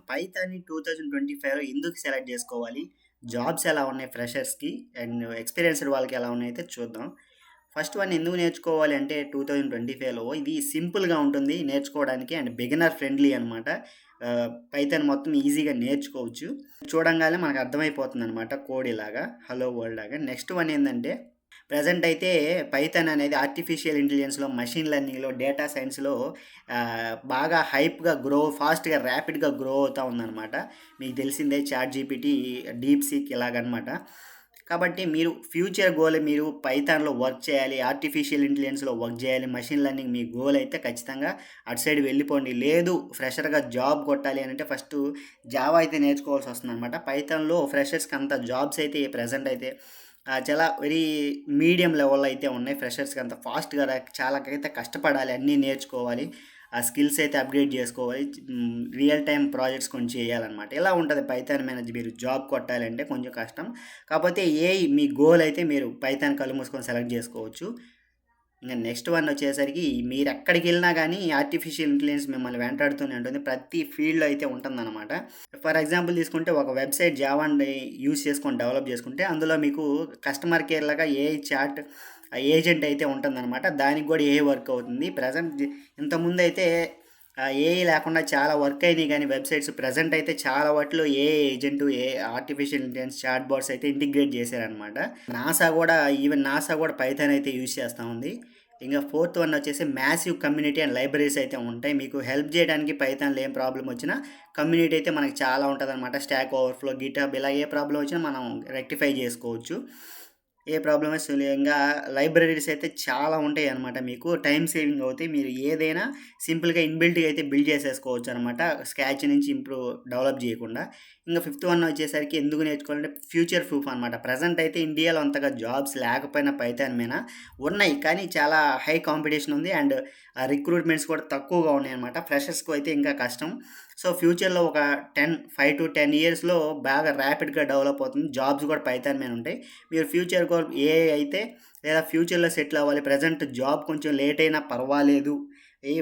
పైథాన్‌ని 2025లో ఎందుకు సెలెక్ట్ జేసుకోవాలి? జాబ్స్ ఎలా ఉన్నాయి ఫ్రెషర్స్‌కి అండ్ ఎక్స్‌పీరియన్స్‌డ్ వాళ్ళకి ఎలా ఉన్నాయో అయితే చూద్దాం. ఫస్ట్ వన్ ఎందుకు నేర్చుకోవాలి అంటే 2025లో ఇది సింపుల్‌గా ఉంటుంది నేర్చుకోవడానికి అండ్ బిగినర్ ఫ్రెండ్లీ అనమాట. పైథాన్ మొత్తం ఈజీగా నేర్చుకోవచ్చు. చూడంగానే మనకు అర్థమైపోతుందనమాట కోడ్ ఇలాగా, హలో వరల్డ్ లాగా. నెక్స్ట్ వన్ ఏందంటే ప్రెజెంట్ అయితే పైథాన్ అనేది ఆర్టిఫిషియల్ ఇంటెలిజెన్స్‌లో, మెషిన్ లెర్నింగ్‌లో, డేటా సైన్స్‌లో బాగా హైప్‌గా ఫాస్ట్‌గా, ర్యాపిడ్‌గా గ్రో అవుతా ఉందనమాట. మీకు తెలిసిందే చాట్‌జీపీటీ, డీప్‌సీక్ ఇలాగనమాట. కాబట్టి మీరు ఫ్యూచర్ గోల్ మీరు పైథాన్‌లో వర్క్ చేయాలి, ఆర్టిఫిషియల్ ఇంటెలిజెన్స్‌లో వర్క్ చేయాలి, మెషిన్ లెర్నింగ్ మీ గోల్ అయితే ఖచ్చితంగా అటు సైడ్ వెళ్ళిపోండి. లేదు ఫ్రెషర్‌గా జాబ్ కొట్టాలి అనంటే ఫస్టు జావా అయితే నేర్చుకోవాల్సొస్తుందనమాట. పైథాన్‌లో ఫ్రెషర్స్‌కి అంత జాబ్స్ అయితే ప్రెజెంట్ అయితే చాలా వెరీ మీడియం లెవెల్‌లో అయితే ఉన్నాయి. ఫ్రెషర్స్‌కి అంత ఫాస్ట్‌గా చాలాకైతే కష్టపడాలి. అన్నీ నేర్చుకోవాలి. ఆ స్కిల్స్ అయితే అప్‌గ్రేడ్ చేసుకోవాలి. రియల్ టైమ్ ప్రాజెక్ట్స్ కొంచెం చేయాలనమాట. ఇలా ఉంటది పైథాన్ మేనేజ్ మీరు జాబ్ కొట్టాలంటే కొంచెం కష్టం. కాకపోతే ఏఐ మీ గోల్ అయితే మీరు పైథాన్ కళ్ళు మూసుకొని సెలెక్ట్ చేసుకోవచ్చు. ఇంక నెక్స్ట్ వన్ వచ్చేసరికి మీరెక్కడికెళ్ళినా గానీ ఆర్టిఫిషియల్ ఇంటెలిజెన్స్ మిమ్మల్ని వెంటాడుతూనే ఉంటుంది. ప్రతి ఫీల్డ్‌లో అయితే ఉంటుందనమాట. ఫర్ ఎగ్జాంపుల్ తీసుకుంటే ఒక వెబ్‌సైట్ జావాని యూజ్ చేసుకొని డెవలప్ చేసుకుంటే అందులో మీకు కస్టమర్ కేర్ లాగా ఏఐ చాట్ ఏజెంట్ అయితే ఉంటుందనమాట. దానికి గూడా ఏఐ వర్క్ అవుతుంది. ప్రెజెంట్ ఇంతకుముందయితే ఏఐ లేకుండా చాలా వర్క్ అయినాయి గానీ వెబ్‌సైట్స్ ప్రెజెంట్ అయితే చాలా వాటిలో AI agent, artificial intelligence chatbots అయితే ఇంటిగ్రేట్ చేశారనమాట. నాసా గూడా పైథాన్ అయితే యూజ్ చేస్తా ఉంది. ఇంక ఫోర్త్ వన్ వచ్చేసి మ్యాసివ్ కమ్యూనిటీ అండ్ లైబ్రరీస్ అయితే ఉంటాయి. మీకు హెల్ప్ జేయడానికి పైథాన్‌లో ఏం ప్రాబ్లమ్ వచ్చినా కమ్యూనిటీ అయితే మనకి చాలా ఉంటదనమాట. స్టాక్ ఓవర్‌ఫ్లో, గిట్‌హబ్ ఇలా ఏ ప్రాబ్లమ్ వచ్చినా మనం రెక్టిఫై జేసుకోవచ్చు. ఏ ప్రాబ్లమ్ సులభంగా లైబ్రరీస్ అయితే చాలా ఉంటాయన్నమాట. మీకు టైమ్ సేవింగ్ అవుతాయి. మీరు ఏదైనా సింపుల్‌గా ఇన్‌బిల్ట్‌గా అయితే బిల్డ్ చేసేసుకోవచ్చనమాట. స్క్రాచ్ నుంచి డెవలప్ జేయకుండా. ఇంక ఫిఫ్త్ వన్ వచ్చేసరికి ఎందుకు నేర్చుకోవాలంటే ఫ్యూచర్ ప్రూఫ్ అనమాట. ప్రెజెంట్ అయితే ఇండియాలో అంతగా జాబ్స్ లేకపోయినా పైథాన్ మీద ఉన్నాయి. కానీ చాలా హై కాంపిటీషన్ ఉంది. అండ్ రిక్రూట్‌మెంట్స్ కూడా తక్కువగా ఉన్నాయన్నమాట. ఫ్రెషర్స్‌కి అయితే ఇంకా కష్టం. సో, ఫ్యూచర్‌లో ఒక 5-10 ఇయర్స్‌లో బాగా ర్యాపిడ్‌గా డెవలప్ అవుతుంది. జాబ్స్ కూడా పైథాన్ మీద ఉంటాయి. మీరు ఫ్యూచర్ గోల్ ఏఐ అయితే లేదా ఫ్యూచర్‌లో సెటిల్ అవ్వాలి. ప్రెజెంట్ జాబ్ కొంచెం లేట్ అయినా పర్వాలేదు.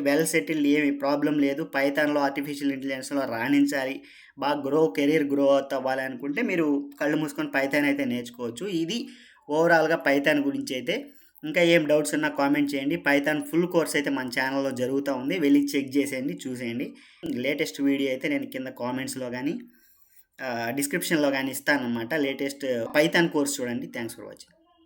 వెల్ సెటిల్డ్ ఏమి ప్రాబ్లమ్ లేదు. పైథాన్‌లో ఆర్టిఫిషియల్ ఇంటెలిజెన్స్‌లో రాణించాలి. బాగా కెరియర్ గ్రో అవ్వాలి అనుకుంటే మీరు కళ్ళు మూసుకొని పైథాన్ అయితే నేర్చుకోవచ్చు. ఇది ఓవరాల్‌గా పైథాన్ గురించైతే. ఇంకా ఏం డౌట్స్ ఉన్నా కామెంట్ చేయండి. పైథాన్ ఫుల్ కోర్స్ అయితే మన ఛానెల్‌లో జరుగుతా ఉంది. వెళ్లి చెక్ చేసేయండి, చూసేయండి. లేటెస్ట్ వీడియో అయితే నేను కింద కామెంట్స్‌లో గాని డిస్క్రిప్షన్‌లో గాని ఇస్తానన్నమాట. లేటెస్ట్ పైథాన్ కోర్స్ చూడండి. Thanks for watching.